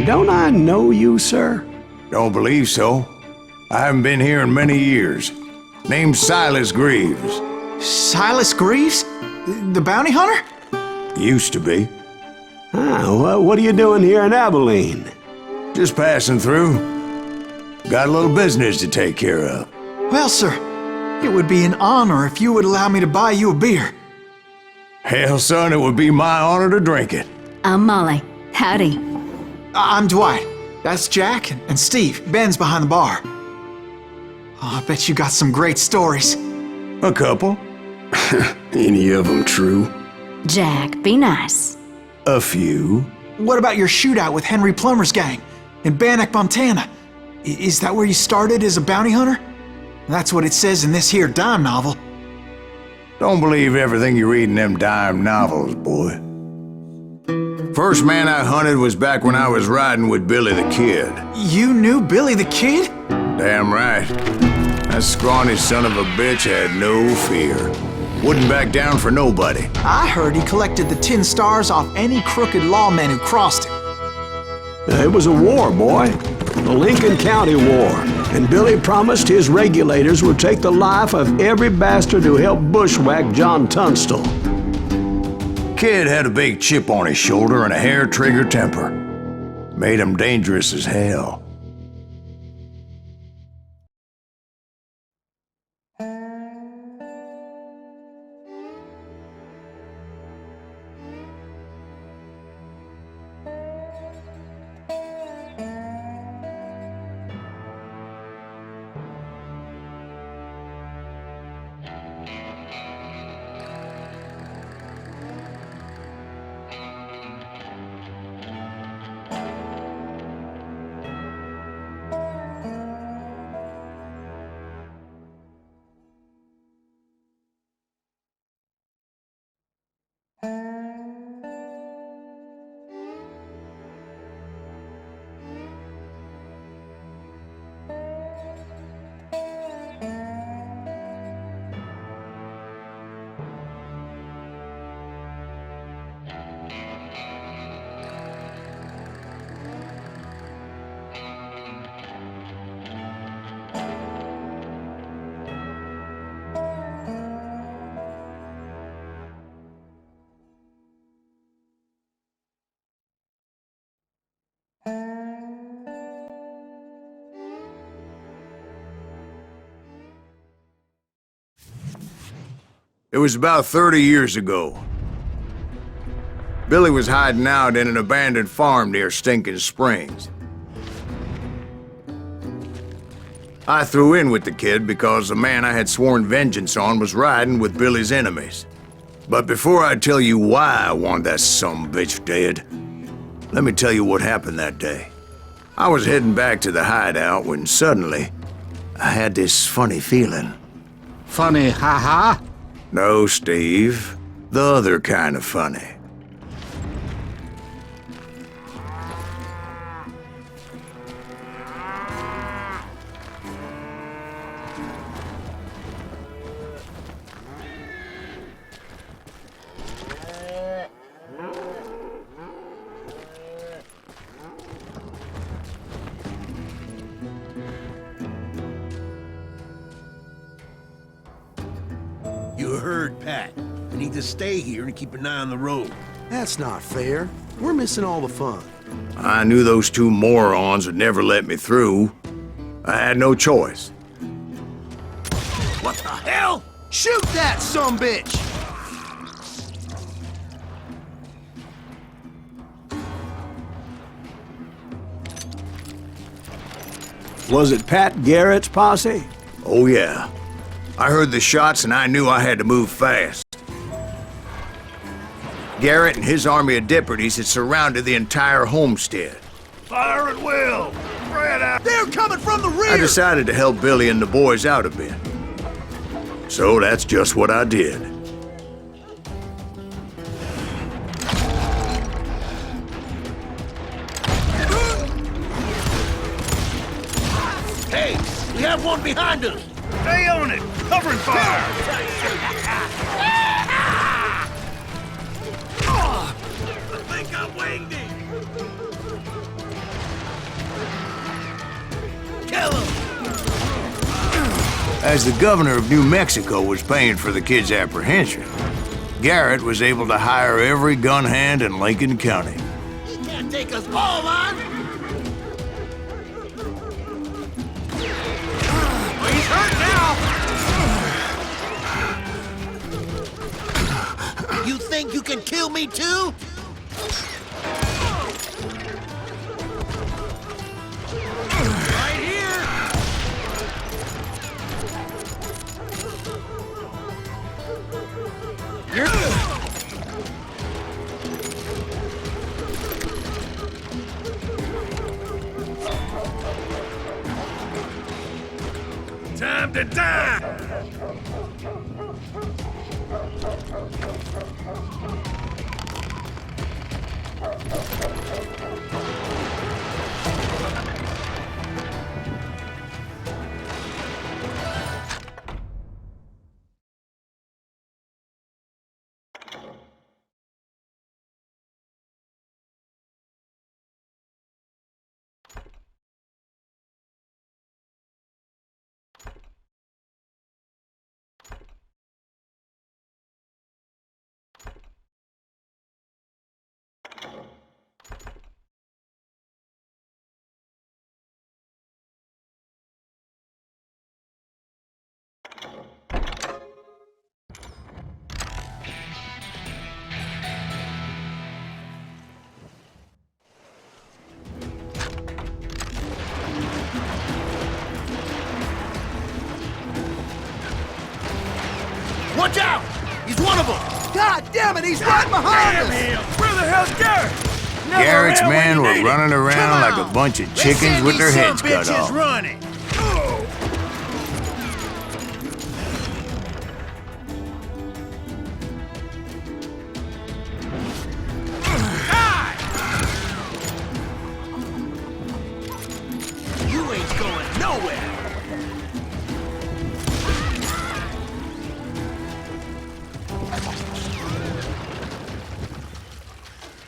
Don't I know you, sir? Don't believe so. I haven't been here in many years. Name's Sайлас Гривз. Sайлas Gривз? The bounty hunter? Used to be. What are you doing here in Abilene? Just passing through. Got a little business to take care of. Well, sir, it would be an honor if you would allow me to buy you a beer. Hell, son, it would be my honor to drink it. I'm Molly. Howdy. I'm Dwight. That's Jack and Steve. Ben's behind the bar. Oh, I bet you got some great stories. A couple. Any of them true? Jack, be nice. A few. What about your shootout with Henry Plummer's gang in Bannock, Montana? Is that where you started as a bounty hunter? That's what it says in this here dime novel. Don't believe everything you read in them dime novels, boy. First man I hunted was back when I was riding with Billy the Kid. You knew Billy the Kid? Damn right. That scrawny son of a bitch had no fear. Wouldn't back down for nobody. I heard he collected the 10 stars off any crooked lawmen who crossed him. It was a war, boy. The Lincoln County War. And Billy promised his regulators would take the life of every bastard who helped bushwhack John Tunstall. Kid had a big chip on his shoulder and a hair-trigger temper. Made him dangerous as hell. It was about 30 years ago. Billy was hiding out in an abandoned farm near Stinking Springs. I threw in with the kid because the man I had sworn vengeance on was riding with Billy's enemies. But before I tell you why I want that sumbitch dead, let me tell you what happened that day. I was heading back to the hideout when suddenly I had this funny feeling. Funny, ha-ha? No, Steve. The other kind of funny. You heard Pat. We need to stay here and keep an eye on the road. That's not fair. We're missing all the fun. I knew those two morons would never let me through. I had no choice. What the hell? Shoot that sumbitch! Was it Pat Garrett's posse? Oh yeah. I heard the shots and I knew I had to move fast. Garrett and his army of deputies had surrounded the entire homestead. Fire at will! Spread out! They're coming from the rear! I decided to help Billy and the boys out a bit. So that's just what I did. Hey, we have one behind us! Stay on it! Covering fire! I think I winged him! As the governor of New Mexico was paying for the kid's apprehension, Garrett was able to hire every gun hand in Lincoln County. You can't take us all on! Oh, he's hurt now! You think you can kill me too? Right here! Time to die! Watch out! He's one of them! God damn it, he's right behind us! Where the hell's Garrett? Garrett's men were running around like a bunch of chickens with their heads cut off. Running. You ain't going nowhere.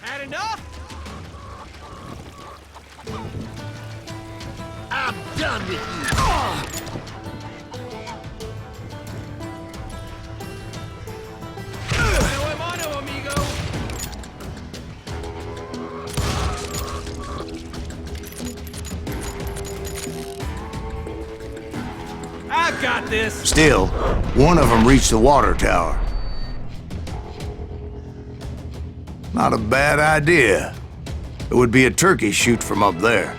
Had enough? I'm done with you. Mano, amigo. I've got this. Still, one of them reached the water tower. Not a bad idea. It would be a turkey shoot from up there.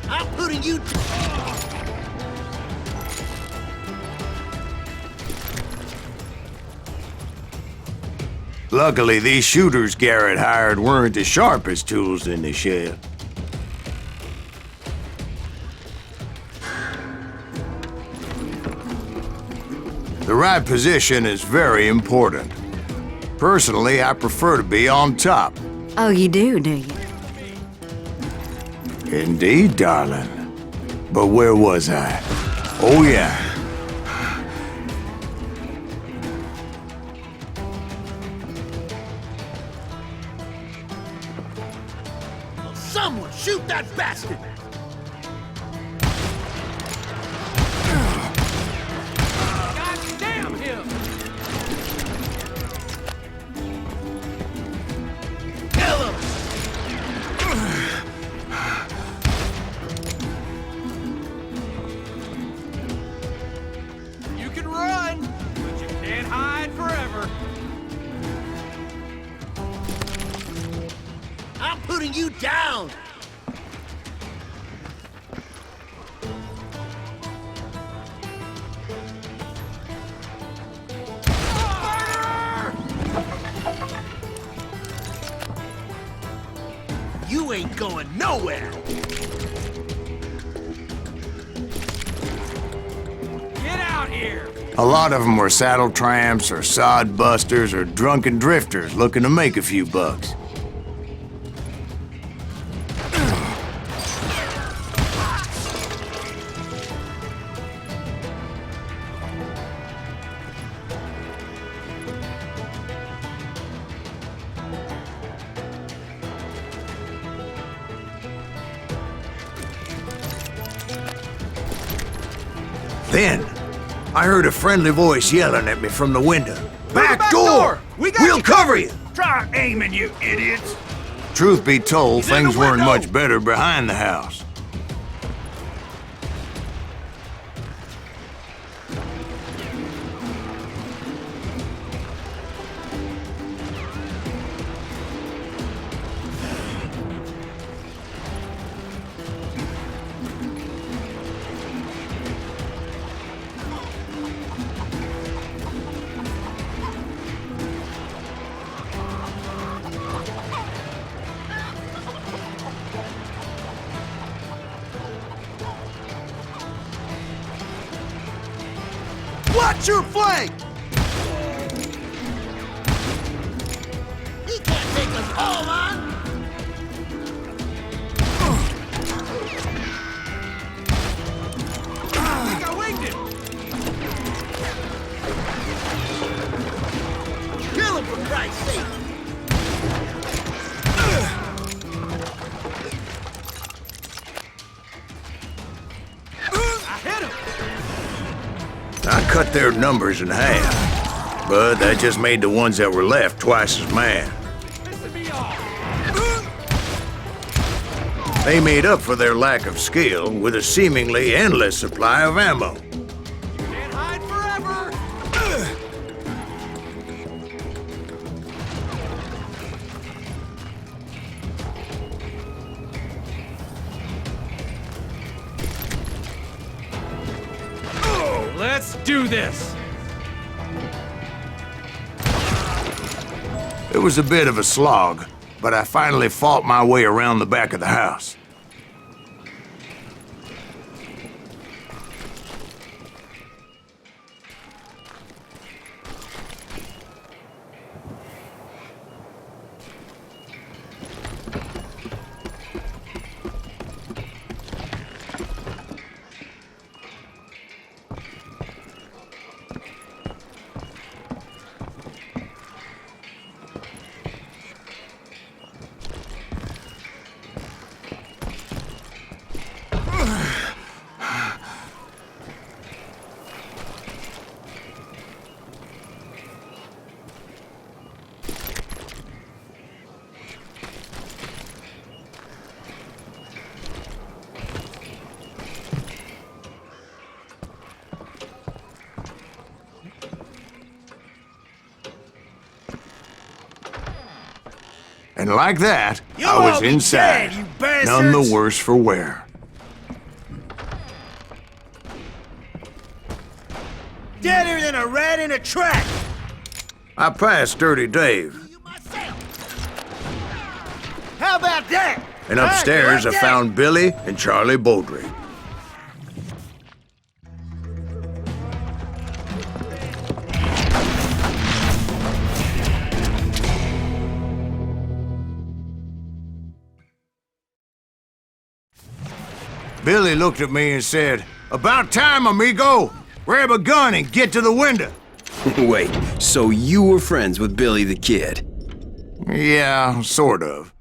I'm putting you. Luckily, these shooters Garrett hired weren't the sharpest tools in the shed. The right position is very important. Personally, I prefer to be on top. Oh, you do you? Indeed, darling. But where was I? Oh, yeah. Someone shoot that bastard! God damn him! Kill him! You can run, but you can't hide forever. I'm putting you down! You ain't going nowhere! Get out here! A lot of them were saddle tramps or sod busters or drunken drifters looking to make a few bucks. Then, I heard a friendly voice yelling at me from the window. Back door! We'll cover you! Try aiming, you idiots! Truth be told, He's in things the weren't window. much better behind the house. Watch your flank! He can't take us all on! I think I winged him! Kill him, for Christ's sake! I hit him! I cut their numbers in half, but that just made the ones that were left twice as mad. They made up for their lack of skill with a seemingly endless supply of ammo. Can't hide forever! Let's do this! It was a bit of a slog, but I finally fought my way around the back of the house. And like that, You I was all be inside, dead, you bastards! none the worse for wear. Deader than a rat in a trap! I passed Dirty Dave, You myself! How about that? and upstairs I found Billy and Charlie Beaudry. Billy looked at me and said, "About time, amigo! Grab a gun and get to the window." Wait, so you were friends with Billy the Kid? Yeah, sort of.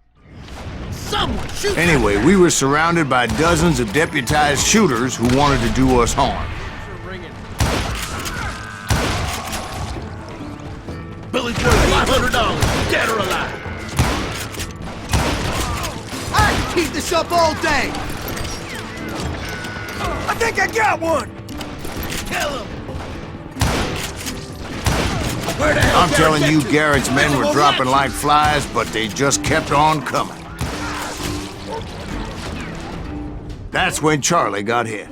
Someone shoot Anyway, we were surrounded by dozens of deputized shooters who wanted to do us harm. Billy's worth $500, dead or alive! I can keep this up all day! I think I got one! Kill him! Where the hell I'm telling you, Garrett? Garrett's men were dropping like flies, but they just kept on coming. That's when Charlie got hit.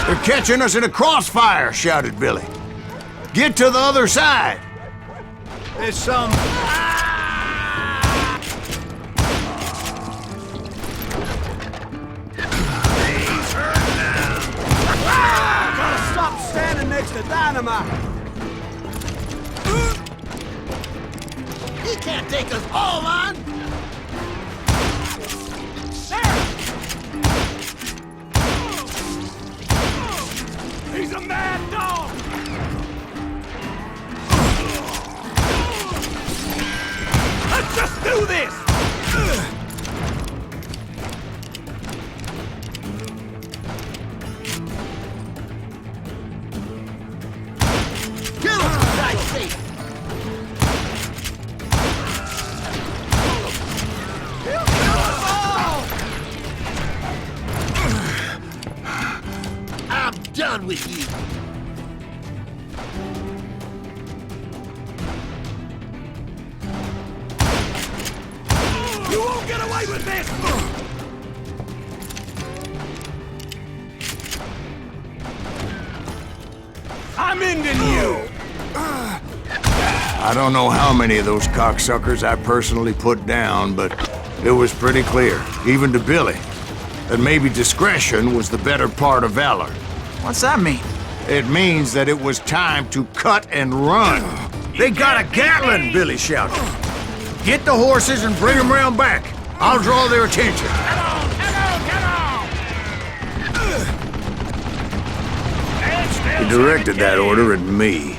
"They're catching us in a crossfire," shouted Billy. "Get to the other side!" There's some... Gotta stop standing next to dynamite! He can't take us all on! He's a mad dog! Let's just do this! done with you. You won't get away with this! I'm ending you! I don't know how many of those cocksuckers I personally put down, but it was pretty clear, even to Billy, that maybe discretion was the better part of valor. What's that mean? It means that it was time to cut and run. They got a Gatling, Billy shouted. Get the horses and bring them round back. I'll draw their attention. He directed that order at me,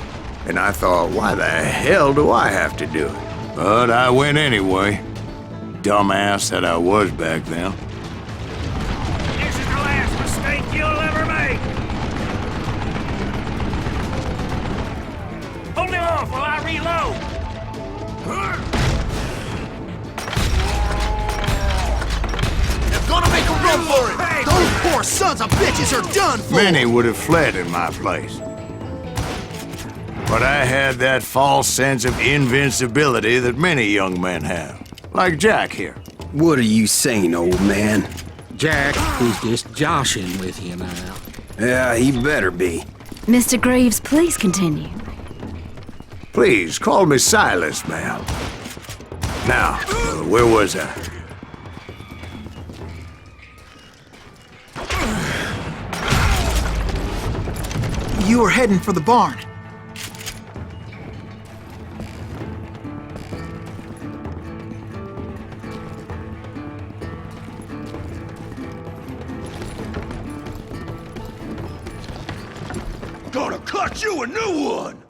and I thought, why the hell do I have to do it? But I went anyway. Dumbass that I was back then. This is the last mistake you'll ever make! Hold him off while I reload! They're gonna make a run for it! Hey. Those poor sons of bitches are done for! Many would have fled in my place. But I had that false sense of invincibility that many young men have. Like Jack here. What are you saying, old man? Jack is just joshing with you now. Yeah, he better be. Mr. Gривз, please continue. Please, call me Silas, ma'am. Now, where was I? You were heading for the barn. Gonna cut you a new one!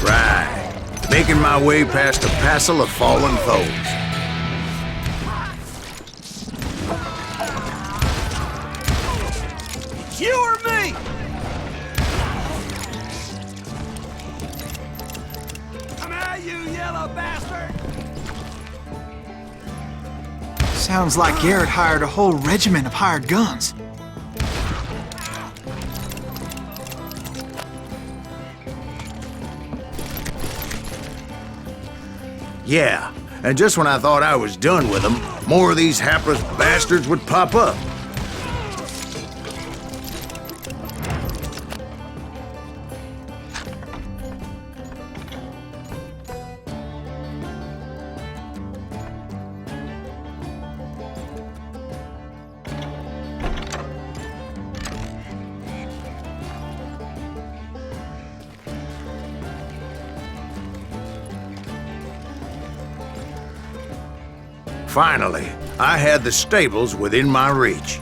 Right. Making my way past a passel of fallen foes. You or me? Come out, you yellow bastard! Sounds like Garrett hired a whole regiment of hired guns. Yeah, and just when I thought I was done with them, more of these hapless bastards would pop up. Finally, I had the stables within my reach.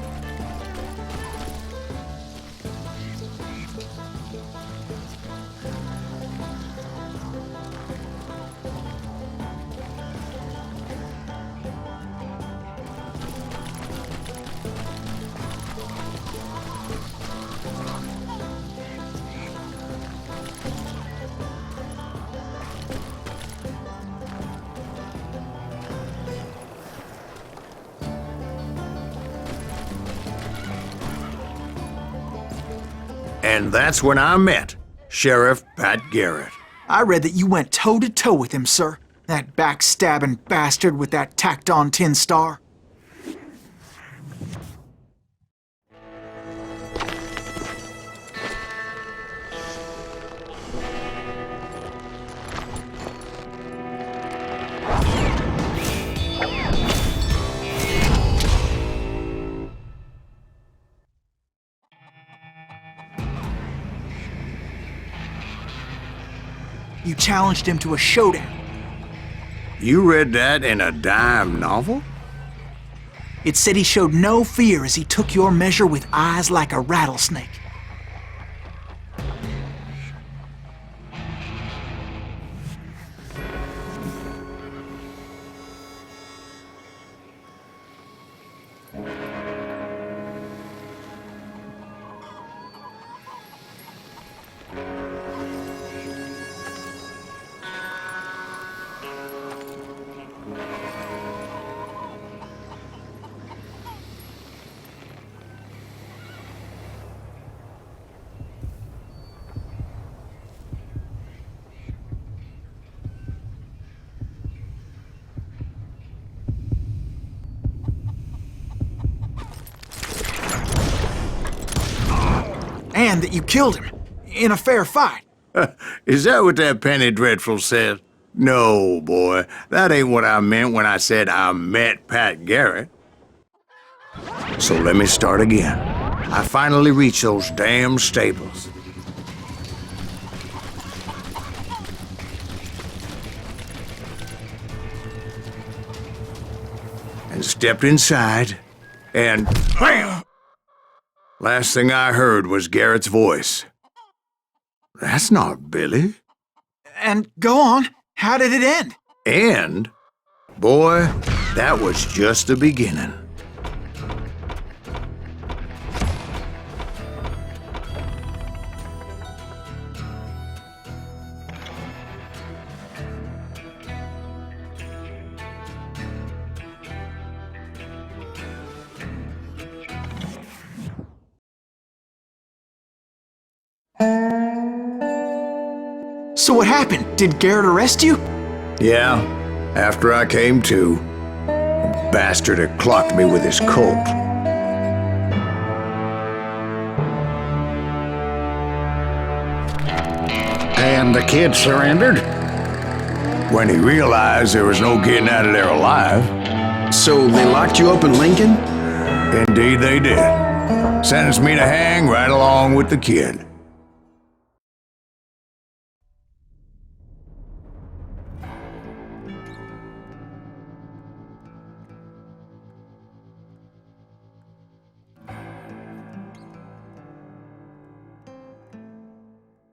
And that's when I met Sheriff Pat Garrett. I read that you went toe-to-toe with him, sir. That backstabbing bastard with that tacked-on tin star. You challenged him to a showdown. You read that in a dime novel? It said he showed no fear as he took your measure with eyes like a rattlesnake. understand that you killed him in a fair fight. Is that what that Penny Dreadful said? No, boy. That ain't what I meant when I said I met Pat Garrett. So let me start again. I finally reached those damn stables. And stepped inside, and bam! Last thing I heard was Garrett's voice. That's not Billy. And go on, how did it end? And, boy, that was just the beginning. So what happened? Did Garrett arrest you? Yeah, after I came to, the bastard had clocked me with his Colt. And the kid surrendered? When he realized there was no getting out of there alive. So they locked you up in Lincoln? Indeed they did. Sentenced me to hang right along with the kid.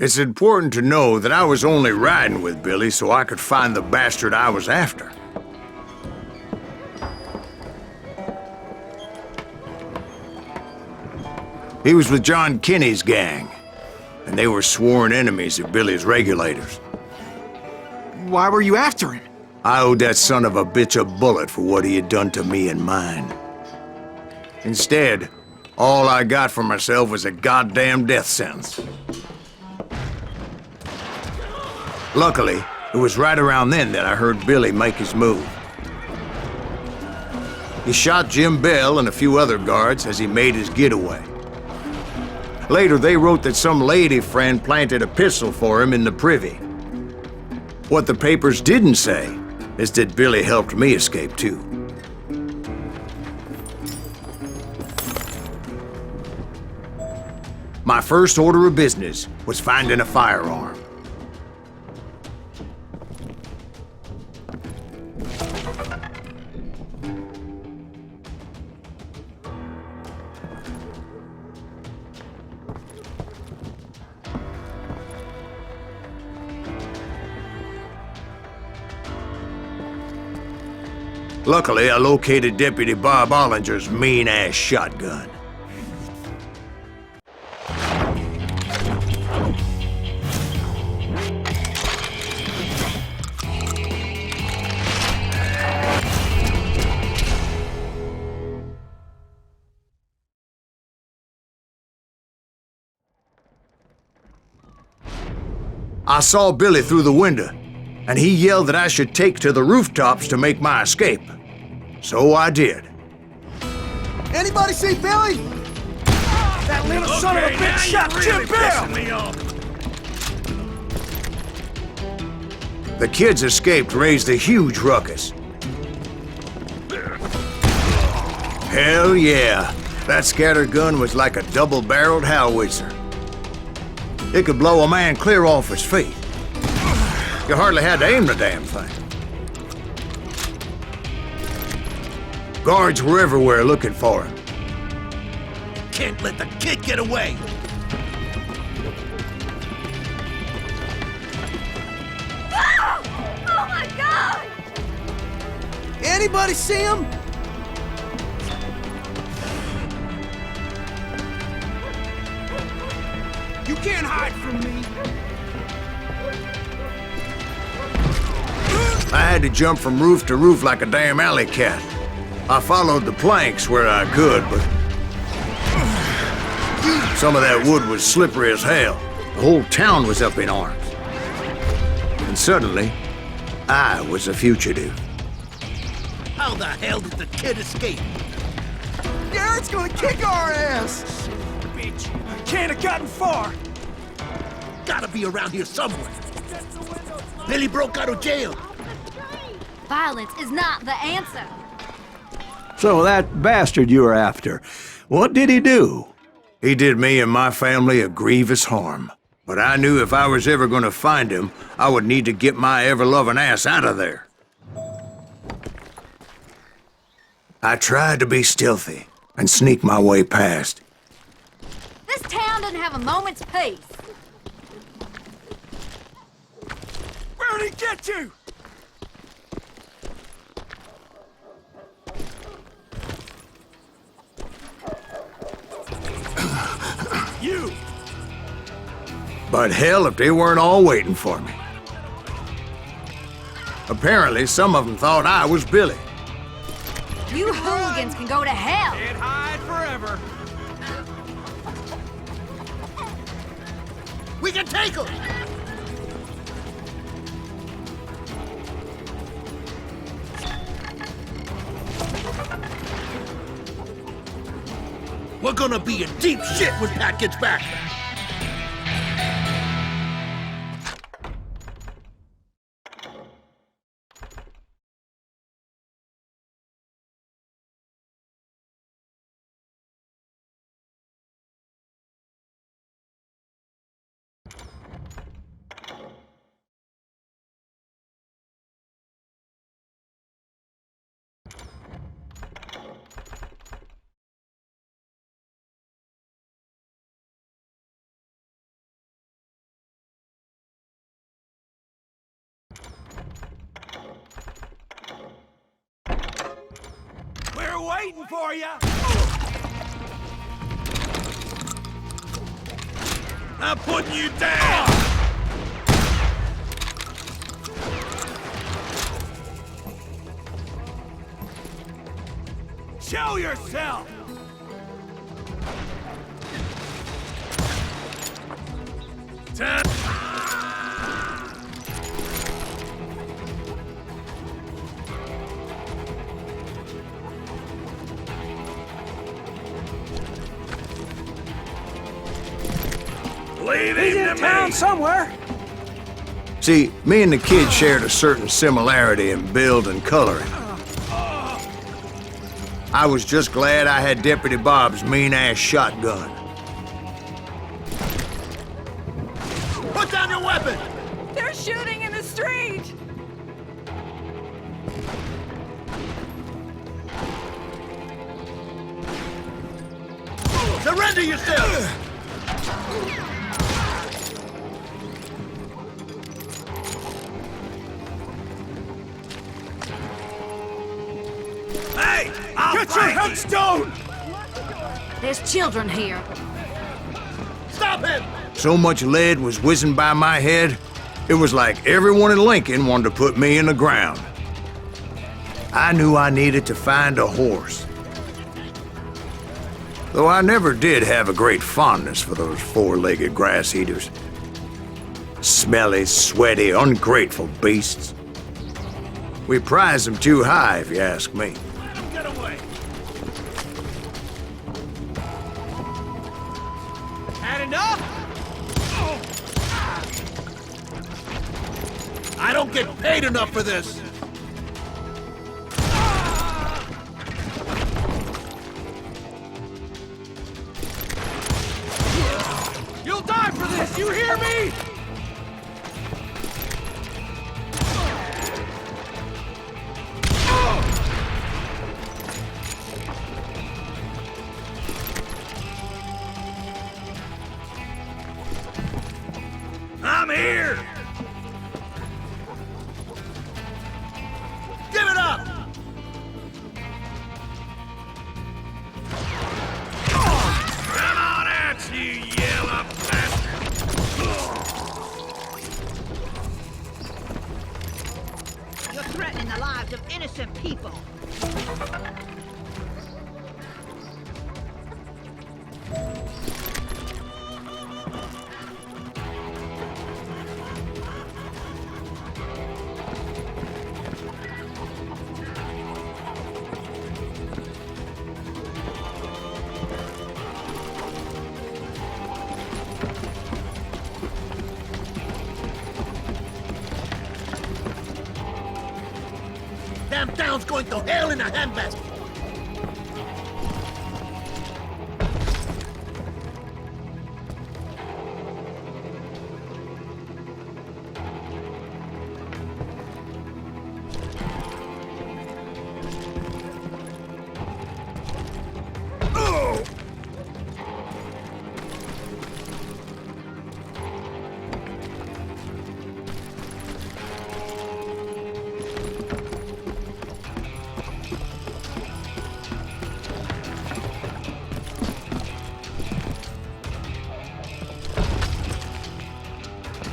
It's important to know that I was only riding with Billy so I could find the bastard I was after. He was with John Kinney's gang, and they were sworn enemies of Billy's regulators. Why were you after him? I owed that son of a bitch a bullet for what he had done to me and mine. Instead, all I got for myself was a goddamn death sentence. Luckily, it was right around then that I heard Billy make his move. He shot Jim Bell and a few other guards as he made his getaway. Later, they wrote that some lady friend planted a pistol for him in the privy. What the papers didn't say is that Billy helped me escape too. My first order of business was finding a firearm. Luckily, I located Deputy Bob Ollinger's mean-ass shotgun. I saw Billy through the window, and he yelled that I should take to the rooftops to make my escape. So I did. Anybody see Billy? That little son of a bitch shot Jim Bell! The kids escaped raised a huge ruckus. Hell yeah, that scatter gun was like a double-barreled howitzer. It could blow a man clear off his feet. You hardly had to aim the damn thing. Guards were everywhere looking for him. Can't let the kid get away! Oh my God! Anybody see him? You can't hide from me! I had to jump from roof to roof like a damn alley cat. I followed the planks where I could, but some of that wood was slippery as hell. The whole town was up in arms. And suddenly, I was a fugitive. How the hell did the kid escape? Garrett's gonna kick our ass! bitch! Can't have gotten far! Gotta be around here somewhere. Billy broke out of jail. Violence is not the answer. So that bastard you were after, what did he do? He did me and my family a grievous harm. But I knew if I was ever gonna find him, I would need to get my ever-loving ass out of there. I tried to be stealthy and sneak my way past. This town doesn't have a moment's peace. Where'd he get you? You! But hell if they weren't all waiting for me. Apparently, some of them thought I was Billy. You hooligans can go to hell. Can't hide forever. We can take him! We're gonna be in deep shit when Pat gets back. We're waiting for you! I'm putting you down! Show yourself! Time. Leave He's him in to town me. somewhere. See, me and the kid shared a certain similarity in build and coloring. I was just glad I had Deputy Bob's mean-ass shotgun. Put down your weapon! They're shooting in the street! Surrender yourself! Hey! Get your headstone! There's children here. Stop him! So much lead was whizzing by my head, it was like everyone in Lincoln wanted to put me in the ground. I knew I needed to find a horse. Though I never did have a great fondness for those four-legged grass eaters. Smelly, sweaty, ungrateful beasts. We prize them too high, if you ask me. Get away! Had enough? I don't get paid enough for this! You'll die for this, you hear me? I'm here! Give it up! Come on out, you yellow bastard! You're threatening the lives of innocent people. damn town's going to hell in a handbasket.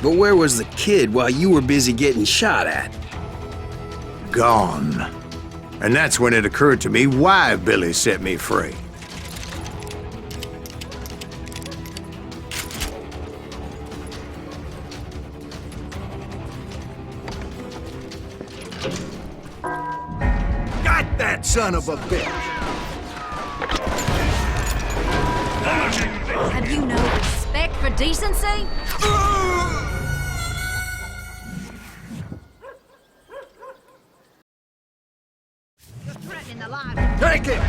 But where was the kid while you were busy getting shot at? Gone. And that's when it occurred to me why Billy set me free. Got that son of a bitch! Have you no respect for decency? You're threatening the lives. Take it!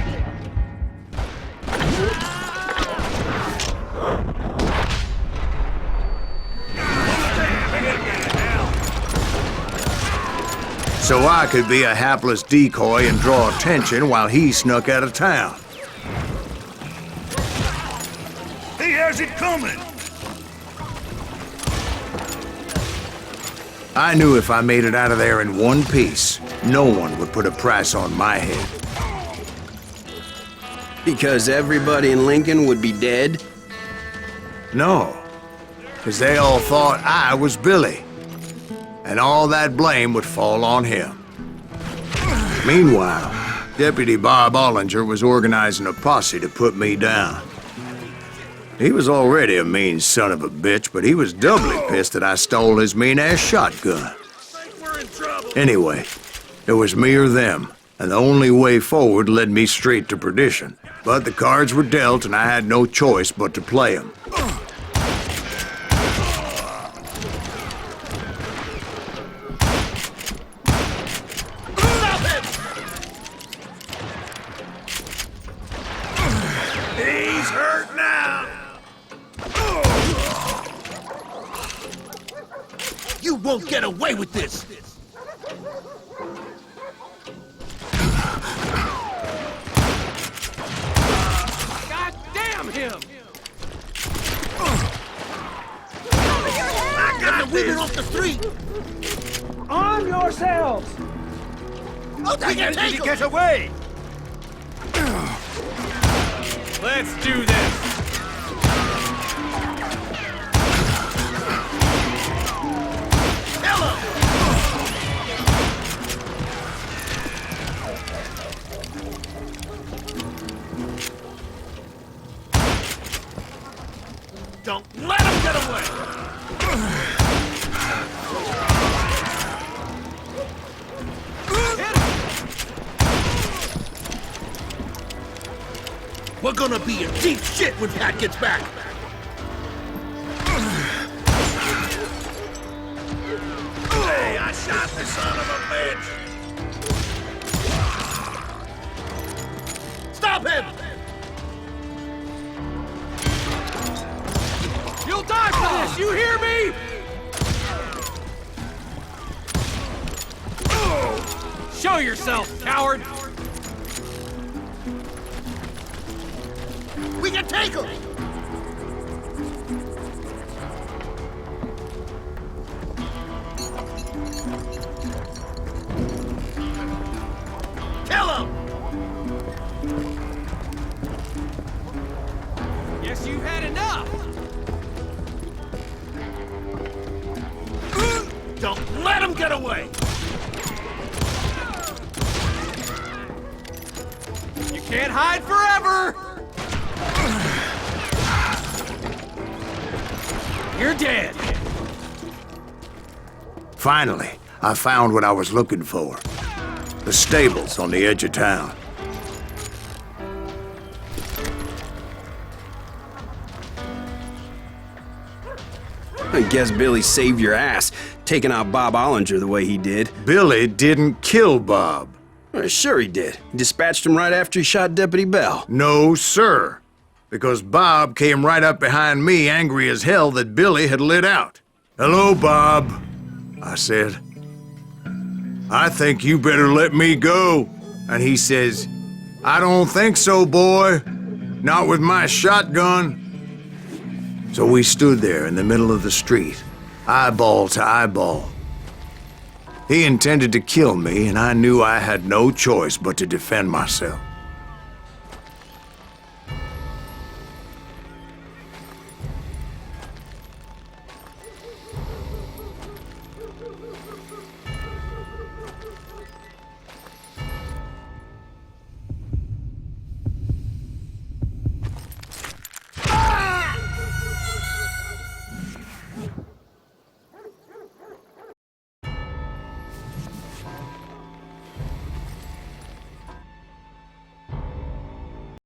So I could be a hapless decoy and draw attention while he snuck out of town. He has it coming! I knew if I made it out of there in one piece, no one would put a price on my head. Because everybody in Lincoln would be dead? No, because they all thought I was Billy. And all that blame would fall on him. Meanwhile, Deputy Bob Ollinger was organizing a posse to put me down. He was already a mean son of a bitch, but he was doubly pissed that I stole his mean-ass shotgun. Anyway, it was me or them, and the only way forward led me straight to perdition. But the cards were dealt, and I had no choice but to play them. He's hurt now! You won't get away with this! God damn him! I got the women off the street! Arm yourselves! We can take him! Get away! Let's do this! Don't let him get away! We're gonna be in deep shit when Pat gets back! Hey, I shot the son of a bitch! Stop him! You'll die for this, you hear me? Show yourself, coward! We can take him! Kill him! Guess you've had enough! Don't let him get away! You can't hide forever! You're dead! Finally, I found what I was looking for. The stables on the edge of town. I guess Billy saved your ass, taking out Bob Ollinger the way he did. Billy didn't kill Bob. Sure he did. Dispatched him right after he shot Deputy Bell. No, sir. Because Bob came right up behind me, angry as hell that Billy had lit out. "Hello, Bob," I said. "I think you better let me go." And he says, "I don't think so, boy. Not with my shotgun." So we stood there in the middle of the street, eyeball to eyeball. He intended to kill me, and I knew I had no choice but to defend myself.